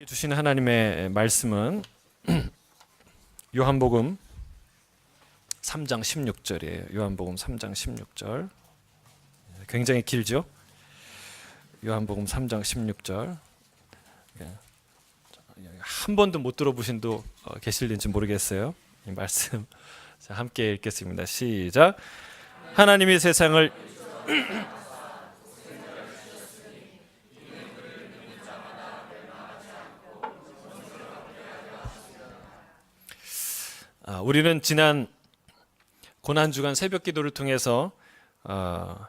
주신 하나님의 말씀은 요한복음 3장 16절이에요. 요한복음 3장 16절. 굉장히 길죠? 요한복음 3장 16절. 한 번도 못 들어보신 분 계실는지 모르겠어요. 이 말씀 자, 함께 읽겠습니다. 시작. 하나님이 세상을 우리는 지난 고난주간 새벽기도를 통해서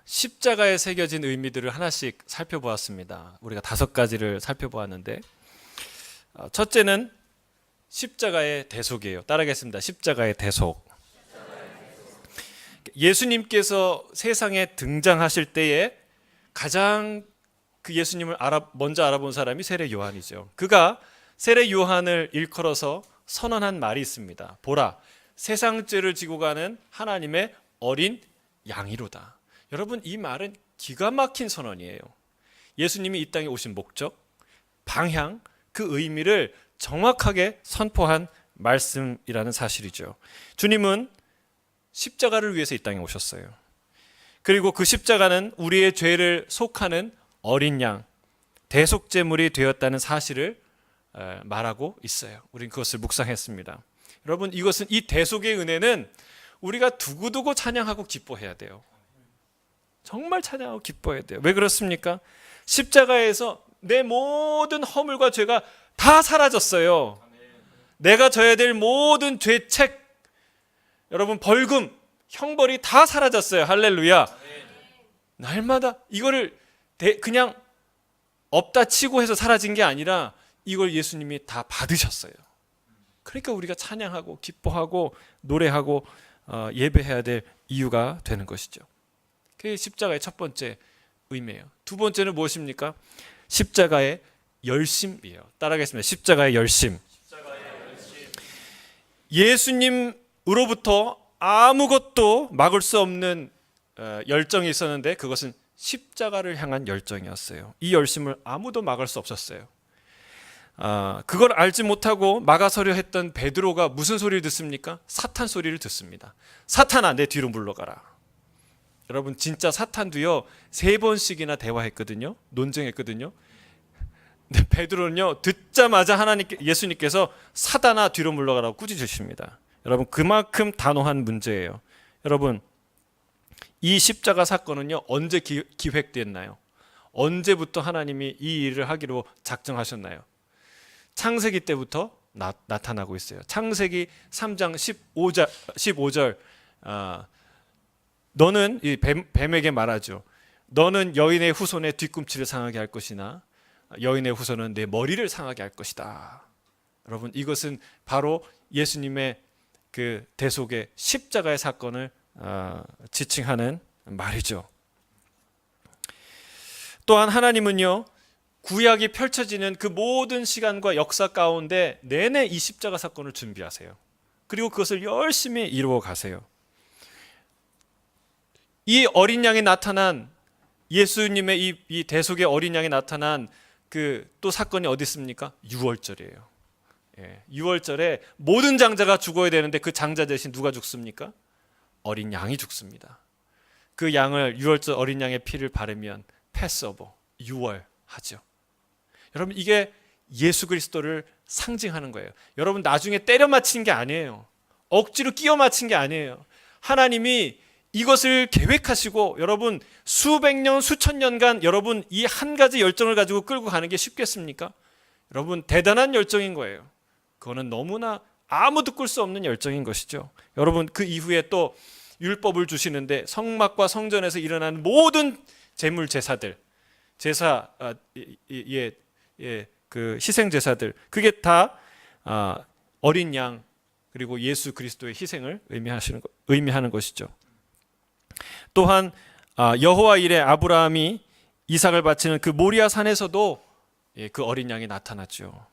십자가에 새겨진 의미들을 하나씩 살펴보았습니다. 우리가 5가지를 살펴보았는데 첫째는 십자가의 대속이에요. 따라하겠습니다. 십자가의 대속. 예수님께서 세상에 등장하실 때에 가장 그 예수님을 먼저 알아본 사람이 세례 요한이죠. 그가 세례 요한을 일컬어서 선언한 말이 있습니다. 보라, 세상 죄를 지고 가는 하나님의 어린 양이로다. 여러분, 이 말은 기가 막힌 선언이에요. 예수님이 이 땅에 오신 목적, 방향, 그 의미를 정확하게 선포한 말씀이라는 사실이죠. 주님은 십자가를 위해서 이 땅에 오셨어요. 그리고 그 십자가는 우리의 죄를 속하는 어린 양, 대속제물이 되었다는 사실을 말하고 있어요. 우린 그것을 묵상했습니다. 여러분, 이 대속의 은혜는 우리가 두고두고 찬양하고 기뻐해야 돼요. 정말 찬양하고 기뻐해야 돼요. 왜 그렇습니까? 십자가에서 내 모든 허물과 죄가 다 사라졌어요. 내가 져야 될 모든 죄책, 여러분 벌금, 형벌이 다 사라졌어요. 할렐루야. 날마다 이거를 그냥 없다 치고 해서 사라진 게 아니라 이걸 예수님이 다 받으셨어요. 그러니까 우리가 찬양하고 기뻐하고 노래하고 예배해야 될 이유가 되는 것이죠. 그게 십자가의 첫 번째 의미예요. 두 번째는 무엇입니까? 십자가의 열심이에요. 따라하겠습니다. 십자가의 열심. 예수님으로부터 아무것도 막을 수 없는 열정이 있었는데 그것은 십자가를 향한 열정이었어요. 이 열심을 아무도 막을 수 없었어요. 그걸 알지 못하고 막아서려 했던 베드로가 무슨 소리를 듣습니까? 사탄 소리를 듣습니다. 사탄아, 내 뒤로 물러가라. 여러분, 진짜 사탄도요 3번씩이나 대화했거든요. 논쟁했거든요. 근데 베드로는요 듣자마자 예수님께서 사단아, 뒤로 물러가라고 꾸짖으십니다. 여러분, 그만큼 단호한 문제예요. 여러분, 이 십자가 사건은요 언제 기획됐나요? 언제부터 하나님이 이 일을 하기로 작정하셨나요? 창세기 때부터 나타나고 있어요. 창세기 3장 15절 너는 이 뱀에게 말하죠. 너는 여인의 후손의 뒤꿈치를 상하게 할 것이나 여인의 후손은 내 머리를 상하게 할 것이다. 여러분, 이것은 바로 예수님의 그 대속의 십자가의 사건을 지칭하는 말이죠. 또한 하나님은요 구약이 펼쳐지는 그 모든 시간과 역사 가운데 내내 이 십자가 사건을 준비하세요. 그리고 그것을 열심히 이루어 가세요. 이 어린 양이 나타난 예수님의 이 대속의 어린 양이 나타난 그 또 사건이 어디 있습니까? 유월절이에요. 유월절에 모든 장자가 죽어야 되는데 그 장자 대신 누가 죽습니까? 어린 양이 죽습니다. 그 양을 유월절 어린 양의 피를 바르면 패스오버, 유월하죠. 여러분, 이게 예수 그리스도를 상징하는 거예요. 여러분, 나중에 때려 맞힌 게 아니에요. 억지로 끼워 맞힌 게 아니에요. 하나님이 이것을 계획하시고 여러분 수백 년, 수천 년간 여러분 이 한 가지 열정을 가지고 끌고 가는 게 쉽겠습니까? 여러분, 대단한 열정인 거예요. 그거는 너무나 아무도 끌 수 없는 열정인 것이죠. 여러분, 그 이후에 또 율법을 주시는데 성막과 성전에서 일어나는 모든 제물 제사들, 그 희생 제사들, 그게 다 어린 양 그리고 예수 그리스도의 희생을 의미하는 것이죠. 또한 여호와 일에 아브라함이 이삭을 바치는 그 모리아 산에서도 그 어린 양이 나타났죠.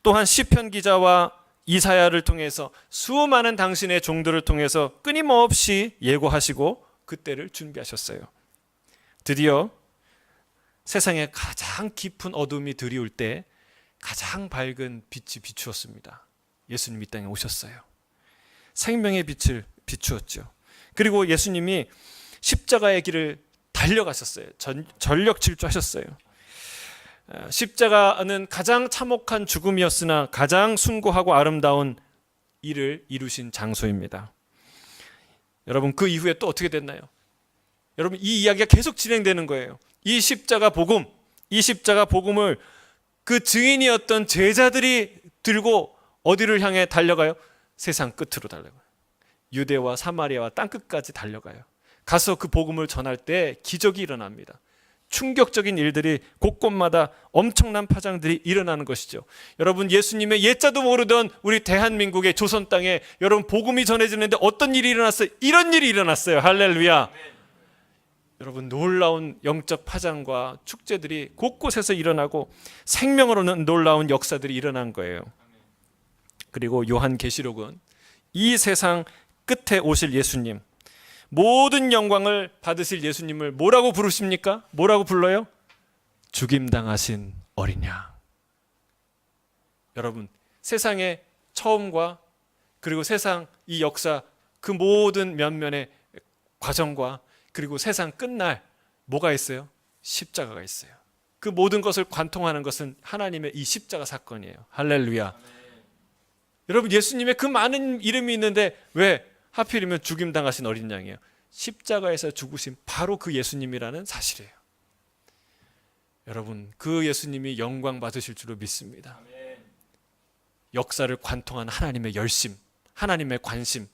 또한 시편 기자와 이사야를 통해서 수많은 당신의 종들을 통해서 끊임없이 예고하시고 그때를 준비하셨어요. 드디어 세상에 가장 깊은 어둠이 드리울 때 가장 밝은 빛이 비추었습니다. 예수님이 이 땅에 오셨어요. 생명의 빛을 비추었죠. 그리고 예수님이 십자가의 길을 달려가셨어요. 전력 질주하셨어요. 십자가는 가장 참혹한 죽음이었으나 가장 숭고하고 아름다운 일을 이루신 장소입니다. 여러분, 그 이후에 또 어떻게 됐나요? 여러분, 이 이야기가 계속 진행되는 거예요. 이 십자가 복음을 그 증인이었던 제자들이 들고 어디를 향해 달려가요? 세상 끝으로 달려가요. 유대와 사마리아와 땅끝까지 달려가요. 가서 그 복음을 전할 때 기적이 일어납니다. 충격적인 일들이 곳곳마다 엄청난 파장들이 일어나는 것이죠. 여러분, 예수님의 예자도 모르던 우리 대한민국의 조선 땅에 여러분 복음이 전해지는데 어떤 일이 일어났어요? 이런 일이 일어났어요. 할렐루야. 여러분, 놀라운 영적 파장과 축제들이 곳곳에서 일어나고 생명으로는 놀라운 역사들이 일어난 거예요. 그리고 요한계시록은 이 세상 끝에 오실 예수님, 모든 영광을 받으실 예수님을 뭐라고 부르십니까? 뭐라고 불러요? 죽임당하신 어린 양. 여러분, 세상의 처음과 그리고 세상 이 역사 그 모든 면면의 과정과 그리고 세상 끝날 뭐가 있어요? 십자가가 있어요. 그 모든 것을 관통하는 것은 하나님의 이 십자가 사건이에요. 할렐루야. 여러분, 예수님의 그 많은 이름이 있는데 왜 하필이면 죽임당하신 어린 양이에요? 십자가에서 죽으신 바로 그 예수님이라는 사실이에요. 여러분, 그 예수님이 영광 받으실 줄로 믿습니다. 역사를 관통하는 하나님의 열심, 하나님의 관심,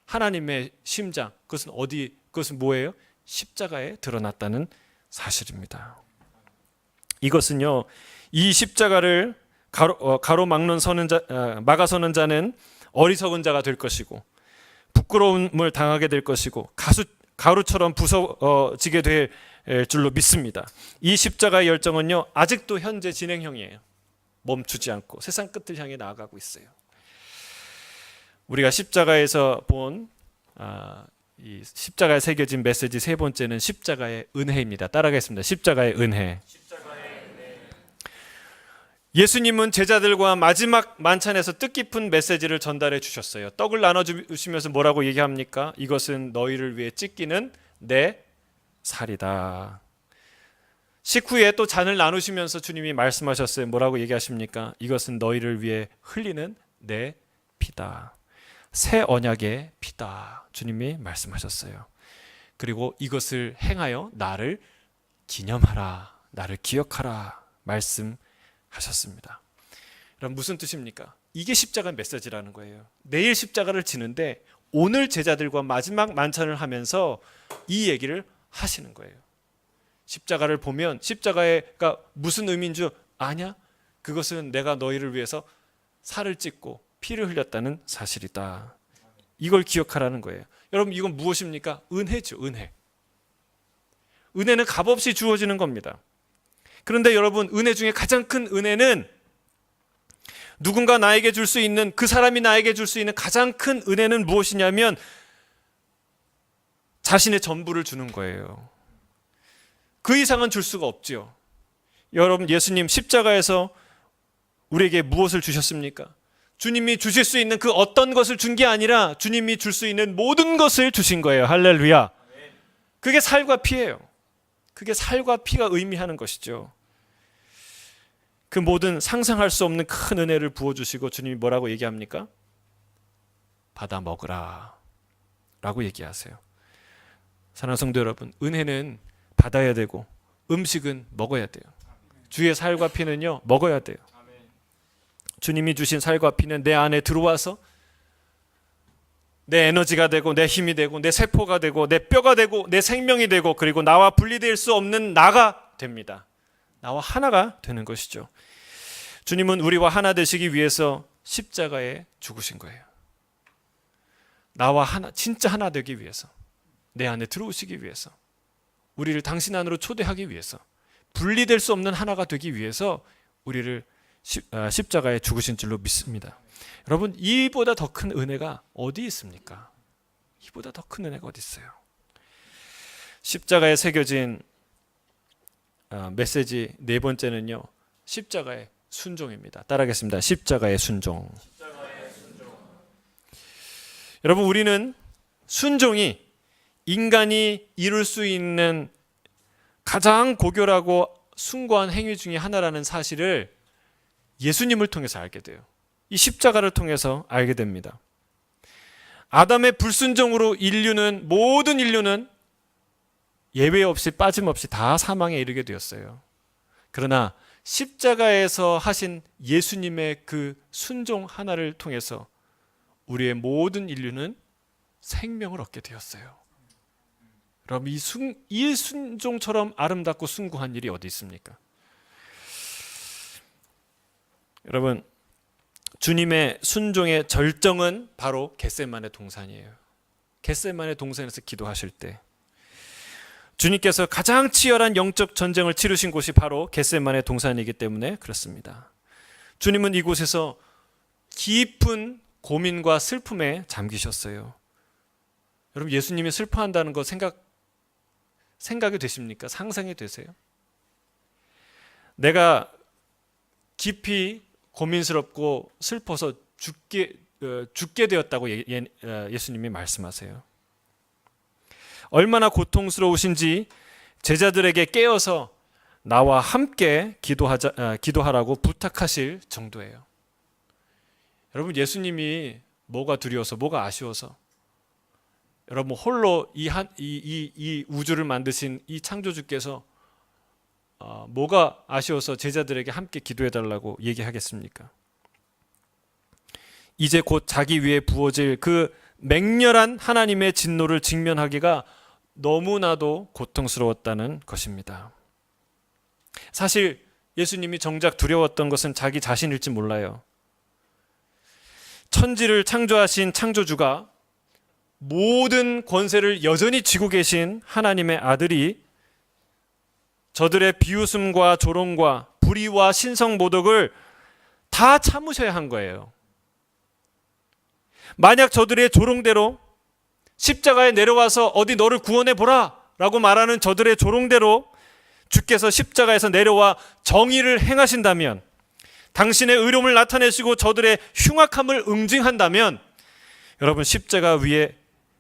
하나님의 심장, 그것은 뭐예요? 십자가에 드러났다는 사실입니다. 이것은요, 이 십자가를 막아서는 자는 어리석은 자가 될 것이고 부끄러움을 당하게 될 것이고 가루처럼 부서지게 될 줄로 믿습니다. 이 십자가의 열정은요, 아직도 현재 진행형이에요. 멈추지 않고 세상 끝을 향해 나아가고 있어요. 우리가 십자가에서 본 이 십자가에 새겨진 메시지 세 번째는 십자가의 은혜입니다. 따라가겠습니다. 십자가의 은혜. 예수님은 제자들과 마지막 만찬에서 뜻깊은 메시지를 전달해 주셨어요. 떡을 나눠주시면서 뭐라고 얘기합니까? 이것은 너희를 위해 찢기는 내 살이다. 식후에 또 잔을 나누시면서 주님이 말씀하셨어요. 뭐라고 얘기하십니까? 이것은 너희를 위해 흘리는 내 피다. 새 언약의 피다. 주님이 말씀하셨어요. 그리고 이것을 행하여 나를 기념하라, 나를 기억하라 말씀하셨습니다. 그럼 무슨 뜻입니까? 이게 십자가 메시지라는 거예요. 내일 십자가를 지는데 오늘 제자들과 마지막 만찬을 하면서 이 얘기를 하시는 거예요. 십자가를 보면 십자가가 무슨 의미인 줄 아냐? 그것은 내가 너희를 위해서 살을 찢고 피를 흘렸다는 사실이다. 이걸 기억하라는 거예요. 여러분, 이건 무엇입니까? 은혜죠, 은혜. 은혜는 값없이 주어지는 겁니다. 그런데 여러분, 은혜 중에 가장 큰 은혜는 누군가 나에게 줄 수 있는, 그 사람이 나에게 줄 수 있는 가장 큰 은혜는 무엇이냐면 자신의 전부를 주는 거예요. 그 이상은 줄 수가 없지요. 여러분, 예수님 십자가에서 우리에게 무엇을 주셨습니까? 주님이 주실 수 있는 그 어떤 것을 준 게 아니라 주님이 줄 수 있는 모든 것을 주신 거예요. 할렐루야. 그게 살과 피예요. 그게 살과 피가 의미하는 것이죠. 그 모든 상상할 수 없는 큰 은혜를 부어주시고 주님이 뭐라고 얘기합니까? 받아 먹으라 라고 얘기하세요. 사랑하는 성도 여러분, 은혜는 받아야 되고 음식은 먹어야 돼요. 주의 살과 피는요, 먹어야 돼요. 주님이 주신 살과 피는 내 안에 들어와서 내 에너지가 되고 내 힘이 되고 내 세포가 되고 내 뼈가 되고 내 생명이 되고 그리고 나와 분리될 수 없는 나가 됩니다. 나와 하나가 되는 것이죠. 주님은 우리와 하나 되시기 위해서 십자가에 죽으신 거예요. 나와 하나, 진짜 하나 되기 위해서, 내 안에 들어오시기 위해서, 우리를 당신 안으로 초대하기 위해서, 분리될 수 없는 하나가 되기 위해서 우리를 십자가에 죽으신 줄로 믿습니다. 여러분, 이보다 더 큰 은혜가 어디 있습니까? 이보다 더 큰 은혜가 어디 있어요? 십자가에 새겨진 메시지 네 번째는요, 십자가의 순종입니다. 따라하겠습니다. 십자가의 순종. 여러분, 우리는 순종이 인간이 이룰 수 있는 가장 고결하고 숭고한 행위 중에 하나라는 사실을 예수님을 통해서 알게 돼요. 이 십자가를 통해서 알게 됩니다. 아담의 불순종으로 모든 인류는 예외 없이 빠짐없이 다 사망에 이르게 되었어요. 그러나 십자가에서 하신 예수님의 그 순종 하나를 통해서 우리의 모든 인류는 생명을 얻게 되었어요. 여러분, 이 순종처럼 아름답고 숭고한 일이 어디 있습니까? 여러분, 주님의 순종의 절정은 바로 겟세마네 동산이에요. 겟세마네 동산에서 기도하실 때 주님께서 가장 치열한 영적 전쟁을 치르신 곳이 바로 겟세마네 동산이기 때문에 그렇습니다. 주님은 이곳에서 깊은 고민과 슬픔에 잠기셨어요. 여러분, 예수님이 슬퍼한다는 거 생각이 되십니까? 상상이 되세요? 내가 깊이 고민스럽고 슬퍼서 죽게 되었다고 예수님이 말씀하세요. 얼마나 고통스러우신지 제자들에게 깨어서 나와 함께 기도하라고 부탁하실 정도예요. 여러분, 예수님이 뭐가 두려워서, 뭐가 아쉬워서, 여러분 홀로 이 우주를 만드신 이 창조주께서 뭐가 아쉬워서 제자들에게 함께 기도해달라고 얘기하겠습니까? 이제 곧 자기 위에 부어질 그 맹렬한 하나님의 진노를 직면하기가 너무나도 고통스러웠다는 것입니다. 사실 예수님이 정작 두려웠던 것은 자기 자신일지 몰라요. 천지를 창조하신 창조주가 모든 권세를 여전히 쥐고 계신 하나님의 아들이 저들의 비웃음과 조롱과 불의와 신성모독을 다 참으셔야 한 거예요. 만약 저들의 조롱대로 십자가에 내려와서 어디 너를 구원해 보라 라고 말하는 저들의 조롱대로 주께서 십자가에서 내려와 정의를 행하신다면, 당신의 의로움을 나타내시고 저들의 흉악함을 응징한다면, 여러분,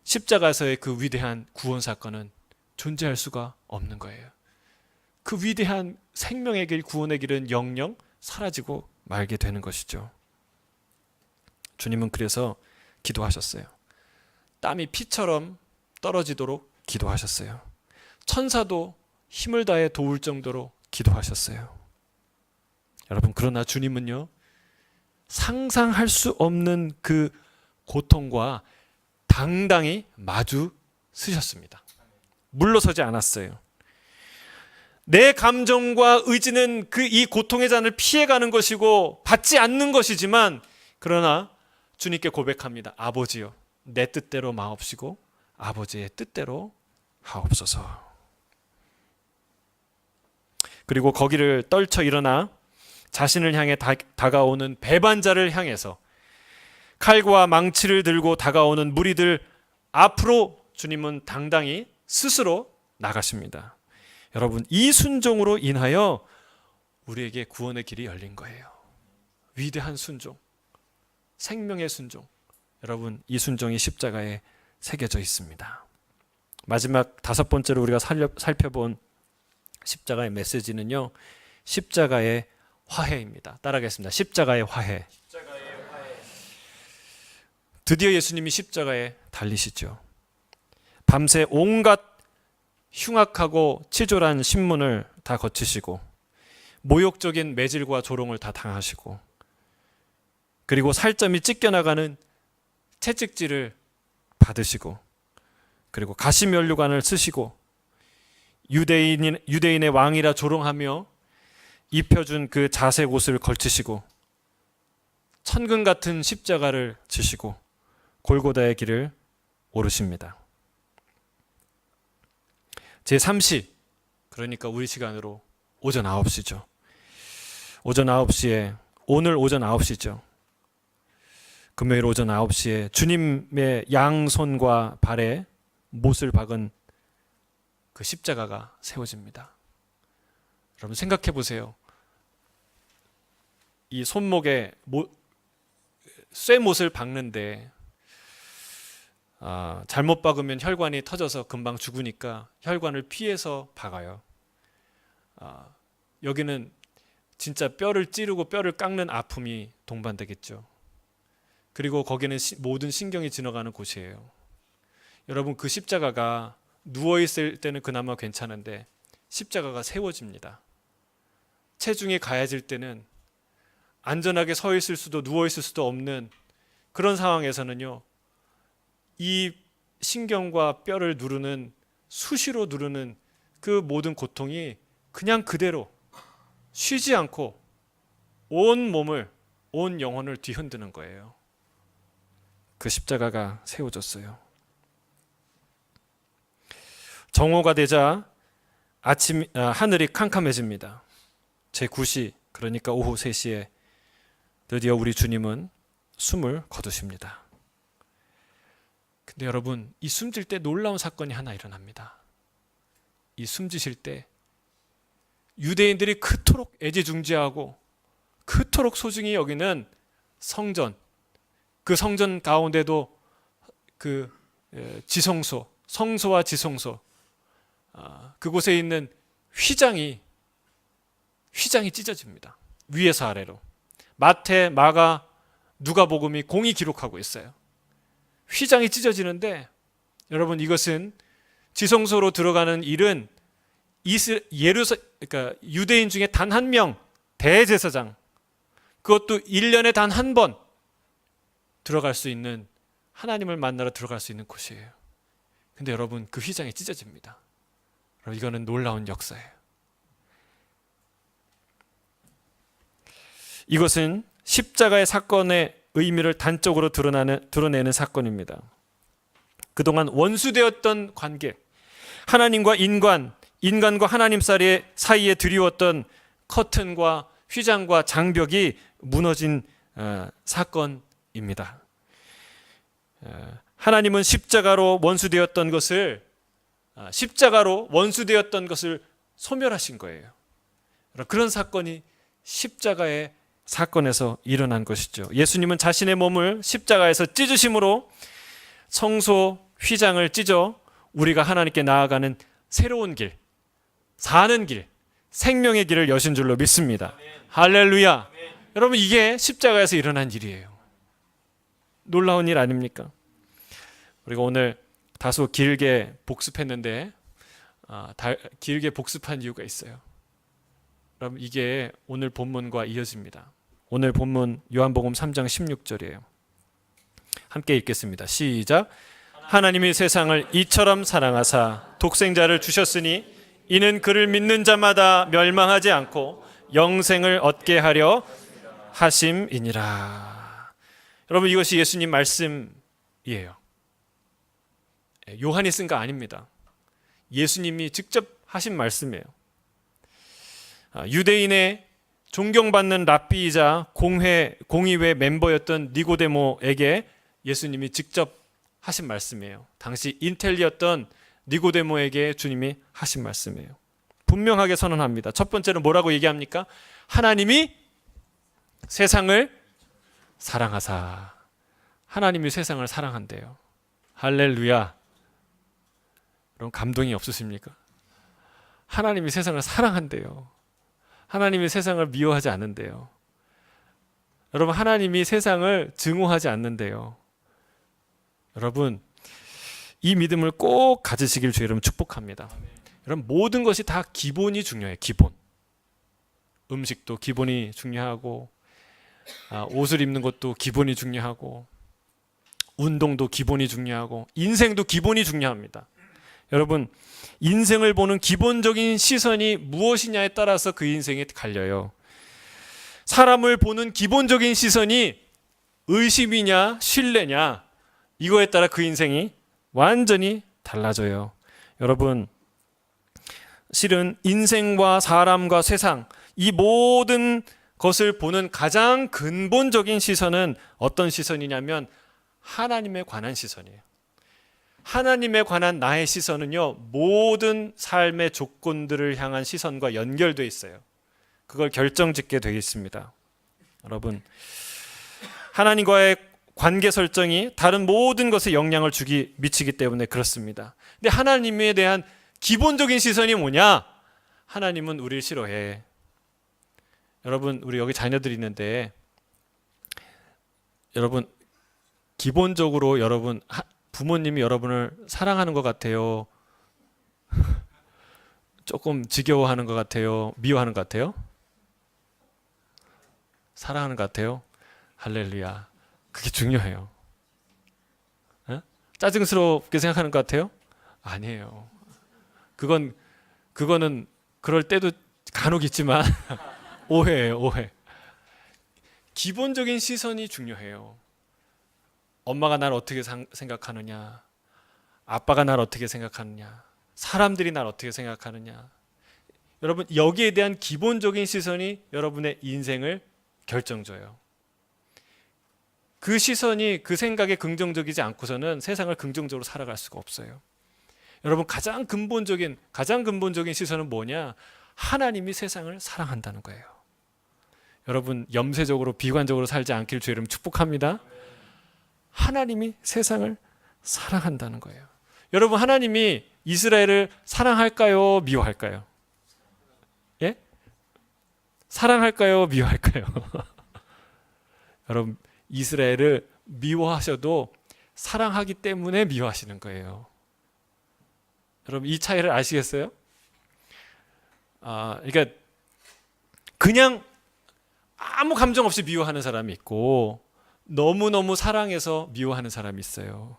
십자가에서의 그 위대한 구원 사건은 존재할 수가 없는 거예요. 그 위대한 생명의 길, 구원의 길은 영영 사라지고 말게 되는 것이죠. 주님은 그래서 기도하셨어요. 땀이 피처럼 떨어지도록 기도하셨어요. 천사도 힘을 다해 도울 정도로 기도하셨어요. 여러분, 그러나 주님은요, 상상할 수 없는 그 고통과 당당히 마주 쓰셨습니다. 물러서지 않았어요. 내 감정과 의지는 이 고통의 잔을 피해가는 것이고 받지 않는 것이지만, 그러나 주님께 고백합니다. 아버지요, 내 뜻대로 마옵시고 아버지의 뜻대로 하옵소서. 그리고 거기를 떨쳐 일어나 자신을 향해 다가오는 배반자를 향해서 칼과 망치를 들고 다가오는 무리들 앞으로 주님은 당당히 스스로 나가십니다. 여러분, 이 순종으로 인하여 우리에게 구원의 길이 열린 거예요. 위대한 순종, 생명의 순종. 여러분, 이 순종이 십자가에 새겨져 있습니다. 마지막 5번째로 우리가 살펴본 십자가의 메시지는요, 십자가의 화해입니다. 따라하겠습니다. 십자가의 화해. 드디어 예수님이 십자가에 달리시죠. 밤새 온갖 흉악하고 치졸한 신문을 다 거치시고 모욕적인 매질과 조롱을 다 당하시고, 그리고 살점이 찢겨나가는 채찍질을 받으시고, 그리고 가시면류관을 쓰시고 유대인의 왕이라 조롱하며 입혀준 그 자색 옷을 걸치시고 천근 같은 십자가를 지시고 골고다의 길을 오르십니다. 제3시, 그러니까 우리 시간으로 오전 9시죠. 오늘 오전 9시죠. 금요일 오전 9시에 주님의 양손과 발에 못을 박은 그 십자가가 세워집니다. 여러분, 생각해 보세요. 이 손목에 쇠못을 박는데 잘못 박으면 혈관이 터져서 금방 죽으니까 혈관을 피해서 박아요. 여기는 진짜 뼈를 찌르고 뼈를 깎는 아픔이 동반되겠죠. 그리고 거기는 모든 신경이 지나가는 곳이에요. 여러분, 그 십자가가 누워있을 때는 그나마 괜찮은데 십자가가 세워집니다. 체중이 가해질 때는 안전하게 서 있을 수도 누워 있을 수도 없는 그런 상황에서는요, 이 신경과 뼈를 누르는, 수시로 누르는 그 모든 고통이 그냥 그대로 쉬지 않고 온 몸을, 온 영혼을 뒤흔드는 거예요. 그 십자가가 세워졌어요. 정오가 되자 하늘이 캄캄해집니다. 제9시, 그러니까 오후 3시에 드디어 우리 주님은 숨을 거두십니다. 근데 여러분, 이 숨질 때 놀라운 사건이 하나 일어납니다. 이 숨지실 때 유대인들이 그토록 애지중지하고 그토록 소중히 여기는 성전, 그 성전 가운데도 그 지성소, 성소와 지성소, 그곳에 있는 휘장이 찢어집니다. 위에서 아래로. 마태, 마가, 누가복음이 공히 기록하고 있어요. 휘장이 찢어지는데, 여러분, 이것은 지성소로 들어가는 일은 그러니까 유대인 중에 단 한 명, 대제사장, 그것도 1년에 단 한 번 들어갈 수 있는, 하나님을 만나러 들어갈 수 있는 곳이에요. 근데 여러분, 그 휘장이 찢어집니다. 이거는 놀라운 역사예요. 이것은 십자가의 사건의 의미를 단적으로 드러내는 사건입니다. 그동안 원수되었던 관계, 하나님과 인간과 하나님 사이에 드리웠던 커튼과 휘장과 장벽이 무너진 사건입니다. 하나님은 십자가로 원수되었던 것을 소멸하신 거예요. 그런 사건이 십자가의 사건에서 일어난 것이죠. 예수님은 자신의 몸을 십자가에서 찢으심으로 성소 휘장을 찢어 우리가 하나님께 나아가는 새로운 길, 사는 길, 생명의 길을 여신 줄로 믿습니다. 할렐루야. 여러분, 이게 십자가에서 일어난 일이에요. 놀라운 일 아닙니까? 우리가 오늘 다소 길게 복습했는데 길게 복습한 이유가 있어요. 그럼 이게 오늘 본문과 이어집니다. 오늘 본문 요한복음 3장 16절이에요. 함께 읽겠습니다. 시작. 하나님이 세상을 이처럼 사랑하사 독생자를 주셨으니 이는 그를 믿는 자마다 멸망하지 않고 영생을 얻게 하려 하심이니라. 여러분, 이것이 예수님 말씀이에요. 요한이 쓴 거 아닙니다. 예수님이 직접 하신 말씀이에요. 유대인의 존경받는 랍비이자 공의회 멤버였던 니고데모에게 예수님이 직접 하신 말씀이에요. 당시 인텔리였던 니고데모에게 주님이 하신 말씀이에요. 분명하게 선언합니다. 첫 번째는 뭐라고 얘기합니까? 하나님이 세상을 사랑하사. 하나님이 세상을 사랑한대요. 할렐루야. 여러분, 감동이 없으십니까? 하나님이 세상을 사랑한대요. 하나님이 세상을 미워하지 않는데요. 여러분, 하나님이 세상을 증오하지 않는데요. 여러분, 이 믿음을 꼭 가지시길 주의 이름 축복합니다. 여러분, 모든 것이 다 기본이 중요해요. 기본. 음식도 기본이 중요하고, 옷을 입는 것도 기본이 중요하고, 운동도 기본이 중요하고, 인생도 기본이 중요합니다. 여러분, 인생을 보는 기본적인 시선이 무엇이냐에 따라서 그 인생이 갈려요. 사람을 보는 기본적인 시선이 의심이냐 신뢰냐, 이거에 따라 그 인생이 완전히 달라져요. 여러분, 실은 인생과 사람과 세상, 이 모든 것을 보는 가장 근본적인 시선은 어떤 시선이냐면 하나님에 관한 시선이에요. 하나님에 관한 나의 시선은요, 모든 삶의 조건들을 향한 시선과 연결되어 있어요. 그걸 결정짓게 되어 있습니다. 여러분, 하나님과의 관계 설정이 다른 모든 것에 영향을 미치기 때문에 그렇습니다. 근데 하나님에 대한 기본적인 시선이 뭐냐? 하나님은 우리를 싫어해. 여러분, 우리 여기 자녀들이 있는데, 여러분, 기본적으로 여러분, 부모님이 여러분을 사랑하는 것 같아요? 조금 지겨워하는 것 같아요? 미워하는 것 같아요? 사랑하는 것 같아요? 할렐루야. 그게 중요해요. 에? 짜증스럽게 생각하는 것 같아요? 아니에요. 그거는 그럴 때도 간혹 있지만 오해예요, 오해. 기본적인 시선이 중요해요. 엄마가 날 어떻게 생각하느냐, 아빠가 날 어떻게 생각하느냐, 사람들이 날 어떻게 생각하느냐. 여러분, 여기에 대한 기본적인 시선이 여러분의 인생을 결정져요. 그 시선이, 그 생각에 긍정적이지 않고서는 세상을 긍정적으로 살아갈 수가 없어요. 여러분, 가장 근본적인 시선은 뭐냐? 하나님이 세상을 사랑한다는 거예요. 여러분, 염세적으로 비관적으로 살지 않길 주의 이름 축복합니다. 하나님이 세상을 사랑한다는 거예요. 여러분, 하나님이 이스라엘을 사랑할까요? 미워할까요? 예? 사랑할까요? 미워할까요? 여러분, 이스라엘을 미워하셔도 사랑하기 때문에 미워하시는 거예요. 여러분, 이 차이를 아시겠어요? 그러니까 그냥 아무 감정 없이 미워하는 사람이 있고 너무너무 사랑해서 미워하는 사람이 있어요.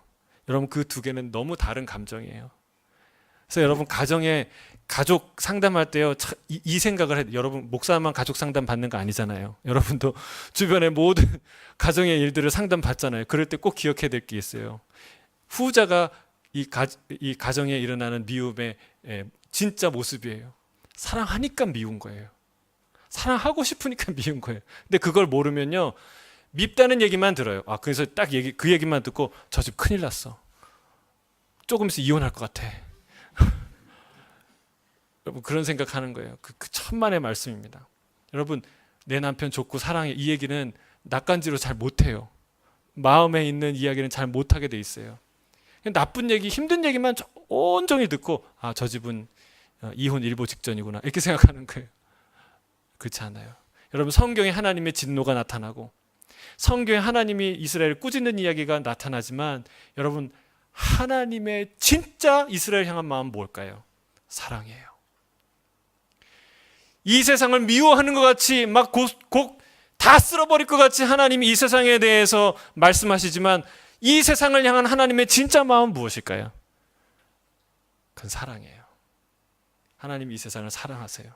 여러분, 그 두 개는 너무 다른 감정이에요. 그래서 여러분, 가족 상담할 때요, 이 생각을 해요. 여러분, 목사만 가족 상담 받는 거 아니잖아요. 여러분도 주변의 모든 가정의 일들을 상담 받잖아요. 그럴 때 꼭 기억해야 될 게 있어요. 후자가 이 가정에 일어나는 미움의 진짜 모습이에요. 사랑하니까 미운 거예요. 사랑하고 싶으니까 미운 거예요. 근데 그걸 모르면요, 밉다는 얘기만 들어요. 그래서 딱 그 얘기만 듣고 저 집 큰일 났어. 조금 있으면 이혼할 것 같아. 여러분, 그런 생각하는 거예요. 그 천만의 말씀입니다. 여러분, 내 남편 좋고 사랑해, 이 얘기는 낯간지로 잘 못해요. 마음에 있는 이야기는 잘 못하게 돼 있어요. 나쁜 얘기, 힘든 얘기만 온종일 듣고 저 집은 이혼 일보 직전이구나, 이렇게 생각하는 거예요. 그렇지 않아요. 여러분, 성경에 하나님의 진노가 나타나고 성경에 하나님이 이스라엘을 꾸짖는 이야기가 나타나지만, 여러분, 하나님의 진짜 이스라엘 향한 마음은 뭘까요? 사랑이에요. 이 세상을 미워하는 것 같이 막 곡 다 쓸어버릴 것 같이 하나님이 이 세상에 대해서 말씀하시지만, 이 세상을 향한 하나님의 진짜 마음은 무엇일까요? 그건 사랑이에요. 하나님이 이 세상을 사랑하세요.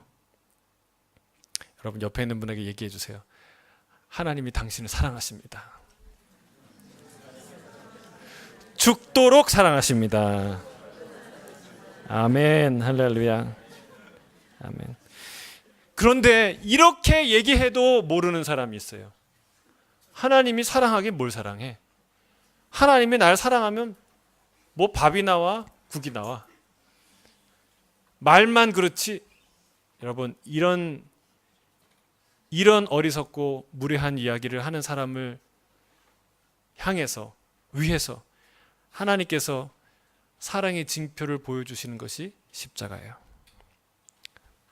여러분, 옆에 있는 분에게 얘기해 주세요. 하나님이 당신을 사랑하십니다. 죽도록 사랑하십니다. 아멘. 할렐루야. 아멘. 그런데 이렇게 얘기해도 모르는 사람이 있어요. 하나님이 사랑하긴 뭘 사랑해? 하나님이 날 사랑하면 뭐 밥이 나와, 국이 나와. 말만 그렇지. 여러분, 이런 어리석고 무례한 이야기를 하는 사람을 위해서 하나님께서 사랑의 징표를 보여주시는 것이 십자가예요.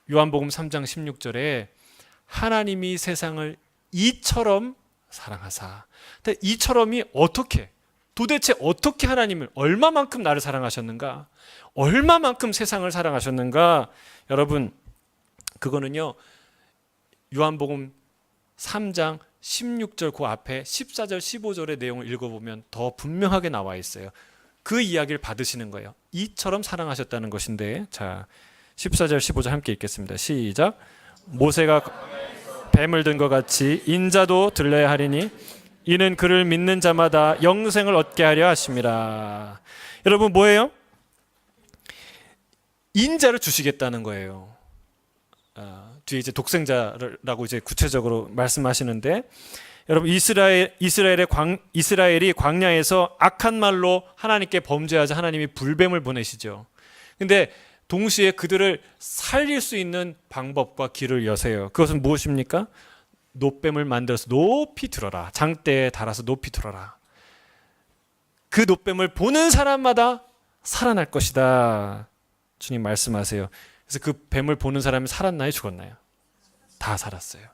요한복음 3장 16절에 하나님이 세상을 이처럼 사랑하사. 근데 이처럼이 도대체 어떻게 하나님을, 얼마만큼 나를 사랑하셨는가? 얼마만큼 세상을 사랑하셨는가? 여러분, 그거는요, 요한복음 3장 16절 그 앞에 14절 15절의 내용을 읽어보면 더 분명하게 나와 있어요. 그 이야기를 받으시는 거예요. 이처럼 사랑하셨다는 것인데, 자, 14절 15절 함께 읽겠습니다. 시작. 모세가 뱀을 든 것 같이 인자도 들려야 하리니 이는 그를 믿는 자마다 영생을 얻게 하려 하심이라. 여러분, 뭐예요? 인자를 주시겠다는 거예요. 뒤에 이제 독생자라고 이제 구체적으로 말씀하시는데, 여러분, 이스라엘이 광야에서 악한 말로 하나님께 범죄하자 하나님이 불뱀을 보내시죠. 근데 동시에 그들을 살릴 수 있는 방법과 길을 여세요. 그것은 무엇입니까? 노뱀을 만들어서 높이 들어라. 장대에 달아서 높이 들어라. 그 노뱀을 보는 사람마다 살아날 것이다. 주님 말씀하세요. 그래서 그 뱀을 보는 사람이 살았나요? 죽었나요? 다 살았어요.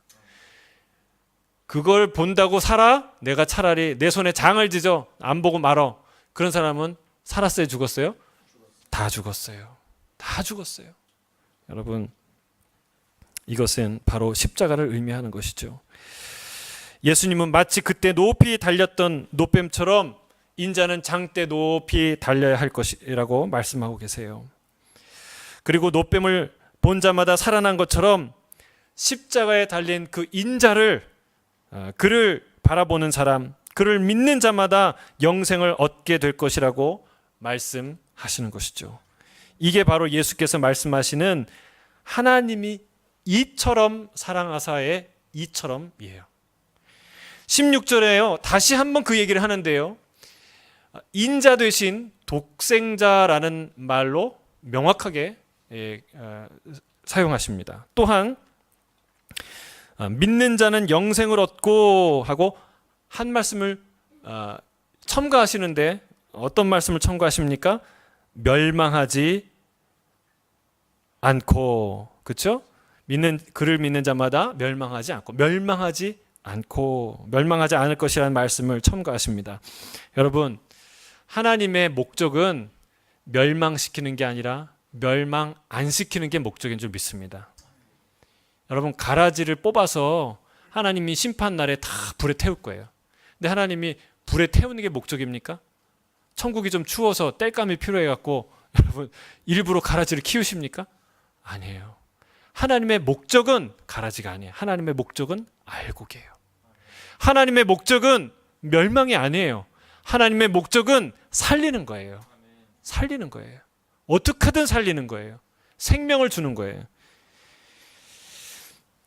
그걸 본다고 살아? 내가 차라리 내 손에 장을 지져 안 보고 말어. 그런 사람은 살았어요? 죽었어요? 다 죽었어요. 다 죽었어요. 여러분, 이것은 바로 십자가를 의미하는 것이죠. 예수님은 마치 그때 높이 달렸던 노뱀처럼 인자는 장대 높이 달려야 할 것이라고 말씀하고 계세요. 그리고 노뱀을 본 자마다 살아난 것처럼 십자가에 달린 그 인자를, 그를 바라보는 사람, 그를 믿는 자마다 영생을 얻게 될 것이라고 말씀하시는 것이죠. 이게 바로 예수께서 말씀하시는 하나님이 이처럼 사랑하사의 이처럼이에요. 16절에요. 다시 한번 그 얘기를 하는데요. 인자 대신 독생자라는 말로 명확하게 사용하십니다. 또한 믿는 자는 영생을 얻고 하고 한 말씀을 첨가하시는데 어떤 말씀을 첨가하십니까? 멸망하지 않고, 그렇죠? 그를 믿는 자마다 멸망하지 않을 것이라는 말씀을 첨가하십니다. 여러분, 하나님의 목적은 멸망시키는 게 아니라 멸망 안 시키는 게 목적인 줄 믿습니다. 여러분, 가라지를 뽑아서 하나님이 심판날에 다 불에 태울 거예요. 근데 하나님이 불에 태우는 게 목적입니까? 천국이 좀 추워서 땔감이 필요해갖고 여러분 일부러 가라지를 키우십니까? 아니에요. 하나님의 목적은 가라지가 아니에요. 하나님의 목적은 알곡이에요. 하나님의 목적은 멸망이 아니에요. 하나님의 목적은 살리는 거예요. 살리는 거예요. 어떻게든 살리는 거예요. 생명을 주는 거예요.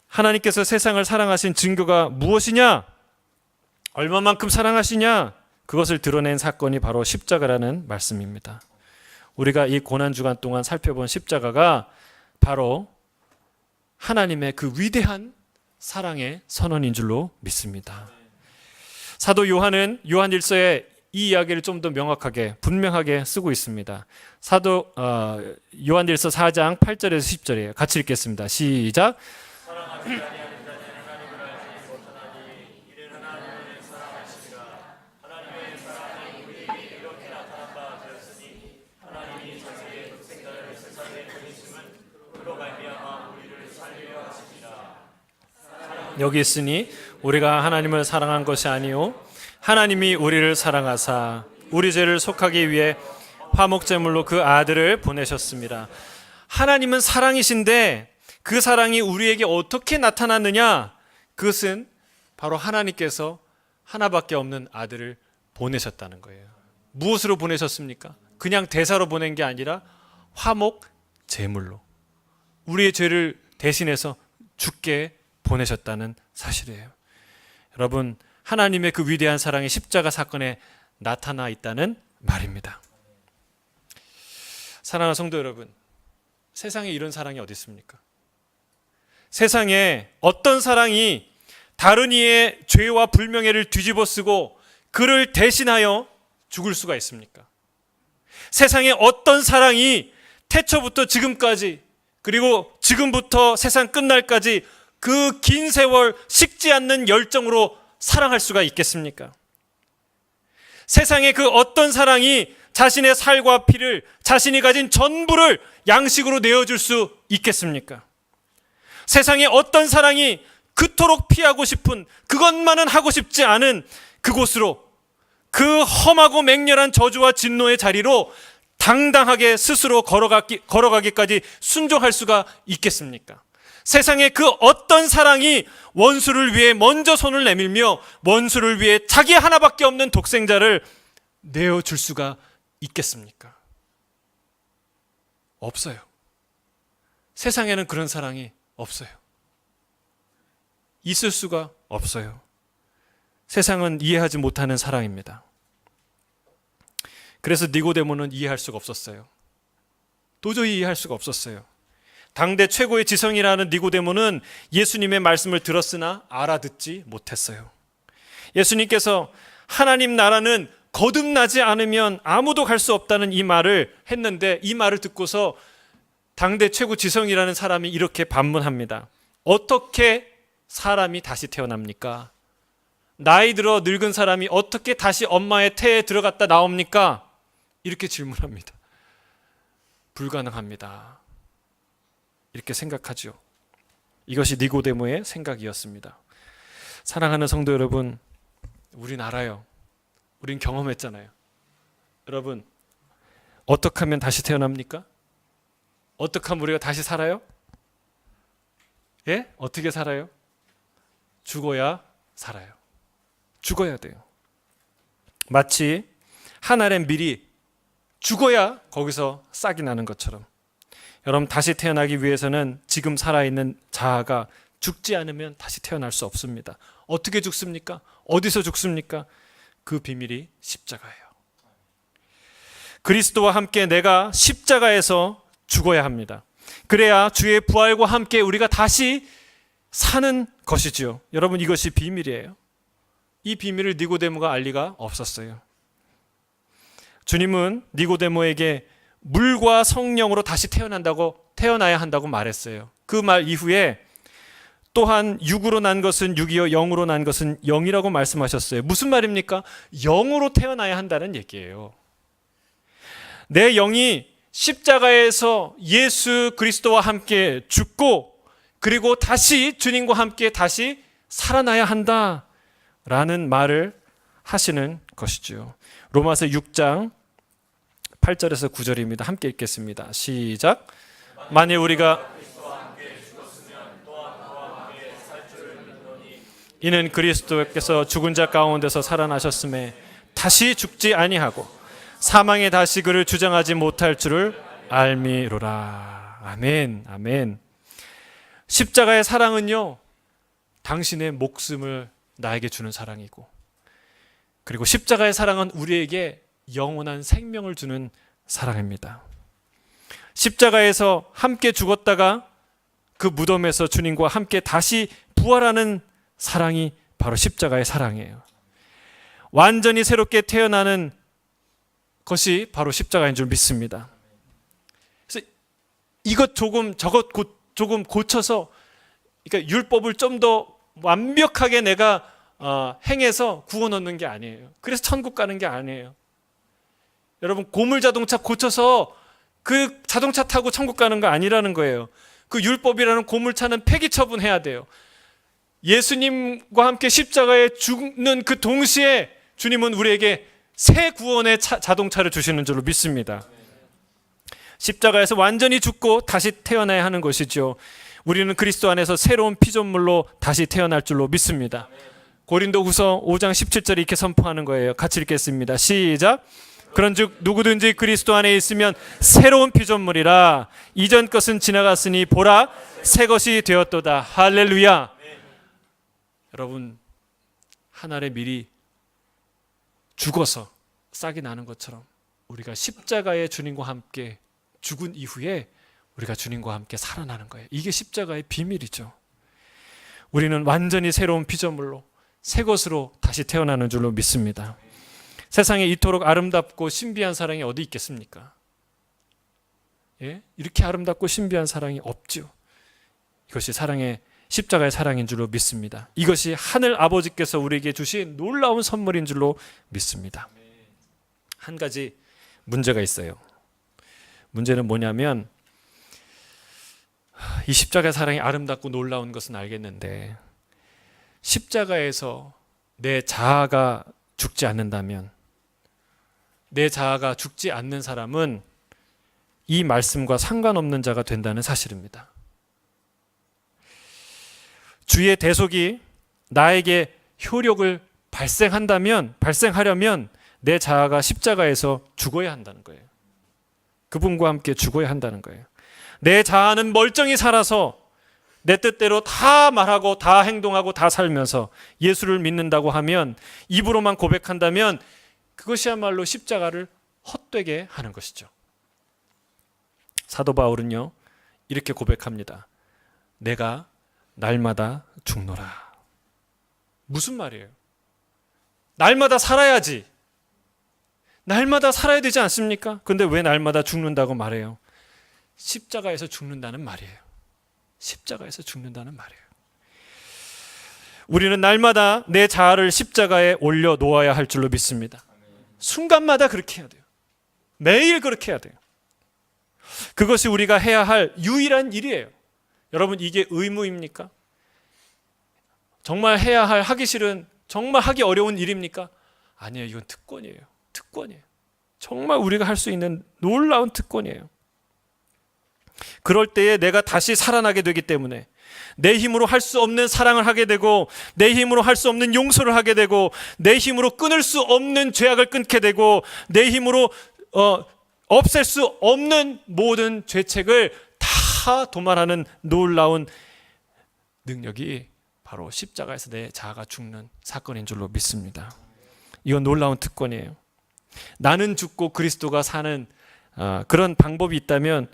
하나님께서 세상을 사랑하신 증거가 무엇이냐? 얼마만큼 사랑하시냐? 그것을 드러낸 사건이 바로 십자가라는 말씀입니다. 우리가 이 고난주간 동안 살펴본 십자가가 바로 하나님의 그 위대한 사랑의 선언인 줄로 믿습니다. 사도 요한은 요한일서에 이 이야기를 좀 더 명확하게 분명하게 쓰고 있습니다. 사도 요한일서 4장 8절에서 10절이에요. 같이 읽겠습니다. 시작. 여기 있으니 우리가 하나님을 사랑한 것이 아니요 하나님이 우리를 사랑하사 우리 죄를 속하기 위해 화목제물로 그 아들을 보내셨습니다. 하나님은 사랑이신데 그 사랑이 우리에게 어떻게 나타났느냐? 그것은 바로 하나님께서 하나밖에 없는 아들을 보내셨다는 거예요. 무엇으로 보내셨습니까? 그냥 대사로 보낸 게 아니라 화목제물로 우리의 죄를 대신해서 죽게 보내셨다는 사실이에요. 여러분, 하나님의 그 위대한 사랑이 십자가 사건에 나타나 있다는 말입니다. 사랑하는 성도 여러분, 세상에 이런 사랑이 어디 있습니까? 세상에 어떤 사랑이 다른 이의 죄와 불명예를 뒤집어 쓰고 그를 대신하여 죽을 수가 있습니까? 세상에 어떤 사랑이 태초부터 지금까지 그리고 지금부터 세상 끝날까지 그 긴 세월 식지 않는 열정으로 사랑할 수가 있겠습니까? 세상에 그 어떤 사랑이 자신의 살과 피를 자신이 가진 전부를 양식으로 내어줄 수 있겠습니까? 세상에 어떤 사랑이 그토록 피하고 싶은 그것만은 하고 싶지 않은 그곳으로 그 험하고 맹렬한 저주와 진노의 자리로 당당하게 스스로 걸어가기까지 순종할 수가 있겠습니까? 세상에 그 어떤 사랑이 원수를 위해 먼저 손을 내밀며 원수를 위해 자기 하나밖에 없는 독생자를 내어줄 수가 있겠습니까? 없어요. 세상에는 그런 사랑이 없어요. 있을 수가 없어요. 세상은 이해하지 못하는 사랑입니다. 그래서 니고데모는 이해할 수가 없었어요. 도저히 이해할 수가 없었어요. 당대 최고의 지성이라는 니고데모는 예수님의 말씀을 들었으나 알아듣지 못했어요. 예수님께서 하나님 나라는 거듭나지 않으면 아무도 갈 수 없다는 이 말을 했는데, 이 말을 듣고서 당대 최고 지성이라는 사람이 이렇게 반문합니다. 어떻게 사람이 다시 태어납니까? 나이 들어 늙은 사람이 어떻게 다시 엄마의 태에 들어갔다 나옵니까? 이렇게 질문합니다. 불가능합니다. 이렇게 생각하죠. 이것이 니고데모의 생각이었습니다. 사랑하는 성도 여러분, 우린 알아요. 우린 경험했잖아요. 여러분, 어떻게 하면 다시 태어납니까? 어떻게 하면 우리가 다시 살아요? 예? 어떻게 살아요? 죽어야 살아요. 죽어야 돼요. 마치 한 알의 밀이 죽어야 거기서 싹이 나는 것처럼, 여러분, 다시 태어나기 위해서는 지금 살아있는 자아가 죽지 않으면 다시 태어날 수 없습니다. 어떻게 죽습니까? 어디서 죽습니까? 그 비밀이 십자가예요. 그리스도와 함께 내가 십자가에서 죽어야 합니다. 그래야 주의 부활과 함께 우리가 다시 사는 것이지요. 여러분, 이것이 비밀이에요. 이 비밀을 니고데모가 알 리가 없었어요. 주님은 니고데모에게 물과 성령으로 다시 태어나야 한다고 말했어요. 그 말 이후에 또한 육으로 난 것은 육이요 영으로 난 것은 영이라고 말씀하셨어요. 무슨 말입니까? 영으로 태어나야 한다는 얘기예요. 내 영이 십자가에서 예수 그리스도와 함께 죽고 그리고 다시 주님과 함께 다시 살아나야 한다라는 말을 하시는 것이죠. 로마서 6장 8절에서 9절입니다. 함께 읽겠습니다. 시작. 만일 우리가 이는 그리스도께서 죽은 자 가운데서 살아나셨음에 다시 죽지 아니하고 사망에 다시 그를 주장하지 못할 줄을 알미로라. 아멘, 아멘. 십자가의 사랑은요, 당신의 목숨을 나에게 주는 사랑이고, 그리고 십자가의 사랑은 우리에게 영원한 생명을 주는 사랑입니다. 십자가에서 함께 죽었다가 그 무덤에서 주님과 함께 다시 부활하는 사랑이 바로 십자가의 사랑이에요. 완전히 새롭게 태어나는 것이 바로 십자가인 줄 믿습니다. 그래서 이것 조금 저것 조금 고쳐서, 그러니까 율법을 좀 더 완벽하게 내가 행해서 구원 얻는 게 아니에요. 그래서 천국 가는 게 아니에요. 여러분, 고물 자동차 고쳐서 그 자동차 타고 천국 가는 거 아니라는 거예요. 그 율법이라는 고물차는 폐기 처분해야 돼요. 예수님과 함께 십자가에 죽는 그 동시에 주님은 우리에게 새 구원의 자동차를 주시는 줄로 믿습니다. 십자가에서 완전히 죽고 다시 태어나야 하는 것이죠. 우리는 그리스도 안에서 새로운 피조물로 다시 태어날 줄로 믿습니다. 고린도후서 5장 17절에 이렇게 선포하는 거예요. 같이 읽겠습니다. 시작. 그런즉 누구든지 그리스도 안에 있으면 새로운 피조물이라. 이전 것은 지나갔으니 보라 새 것이 되었도다. 할렐루야. 여러분, 한 알의 밀이 죽어서 싹이 나는 것처럼 우리가 십자가의 주님과 함께 죽은 이후에 우리가 주님과 함께 살아나는 거예요. 이게 십자가의 비밀이죠. 우리는 완전히 새로운 피조물로 새 것으로 다시 태어나는 줄로 믿습니다. 세상에 이토록 아름답고 신비한 사랑이 어디 있겠습니까? 예? 이렇게 아름답고 신비한 사랑이 없죠. 이것이 십자가의 사랑인 줄로 믿습니다. 이것이 하늘 아버지께서 우리에게 주신 놀라운 선물인 줄로 믿습니다. 한 가지 문제가 있어요. 문제는 뭐냐면, 이 십자가의 사랑이 아름답고 놀라운 것은 알겠는데, 십자가에서 내 자아가 죽지 않는다면, 내 자아가 죽지 않는 사람은 이 말씀과 상관없는 자가 된다는 사실입니다. 주의 대속이 나에게 효력을 발생하려면 내 자아가 십자가에서 죽어야 한다는 거예요. 그분과 함께 죽어야 한다는 거예요. 내 자아는 멀쩡히 살아서 내 뜻대로 다 말하고 다 행동하고 다 살면서 예수를 믿는다고 하면, 입으로만 고백한다면 그것이야말로 십자가를 헛되게 하는 것이죠. 사도 바울은요, 이렇게 고백합니다. 내가 날마다 죽노라. 무슨 말이에요? 날마다 살아야지. 날마다 살아야 되지 않습니까? 근데 왜 날마다 죽는다고 말해요? 십자가에서 죽는다는 말이에요. 십자가에서 죽는다는 말이에요. 우리는 날마다 내 자아를 십자가에 올려 놓아야 할 줄로 믿습니다. 순간마다 그렇게 해야 돼요. 매일 그렇게 해야 돼요. 그것이 우리가 해야 할 유일한 일이에요. 여러분, 이게 의무입니까? 정말 해야 할, 하기 싫은, 정말 하기 어려운 일입니까? 아니에요. 이건 특권이에요. 특권이에요. 정말 우리가 할 수 있는 놀라운 특권이에요. 그럴 때에 내가 다시 살아나게 되기 때문에 내 힘으로 할 수 없는 사랑을 하게 되고, 내 힘으로 할 수 없는 용서를 하게 되고, 내 힘으로 끊을 수 없는 죄악을 끊게 되고, 내 힘으로 없앨 수 없는 모든 죄책을 다 도말하는 놀라운 능력이 바로 십자가에서 내 자아가 죽는 사건인 줄로 믿습니다. 이건 놀라운 특권이에요. 나는 죽고 그리스도가 사는 그런 방법이 있다면,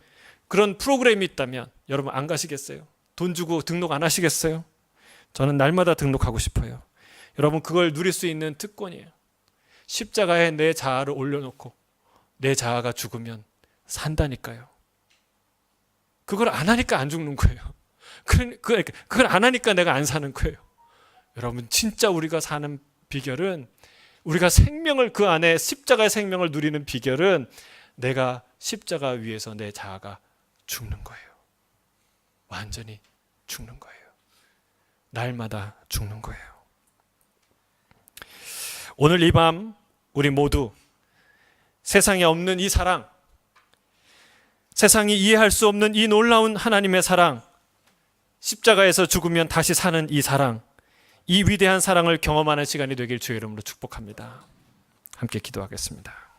그런 프로그램이 있다면 여러분 안 가시겠어요? 돈 주고 등록 안 하시겠어요? 저는 날마다 등록하고 싶어요. 여러분, 그걸 누릴 수 있는 특권이에요. 십자가에 내 자아를 올려놓고 내 자아가 죽으면 산다니까요. 그걸 안 하니까 안 죽는 거예요. 그걸 안 하니까 내가 안 사는 거예요. 여러분, 진짜 우리가 사는 비결은, 우리가 생명을, 그 안에 십자가의 생명을 누리는 비결은 내가 십자가 위에서 내 자아가 죽는 거예요. 완전히 죽는 거예요. 날마다 죽는 거예요. 오늘 이 밤 우리 모두 세상에 없는 이 사랑, 세상이 이해할 수 없는 이 놀라운 하나님의 사랑, 십자가에서 죽으면 다시 사는 이 사랑, 이 위대한 사랑을 경험하는 시간이 되길 주의 이름으로 축복합니다. 함께 기도하겠습니다.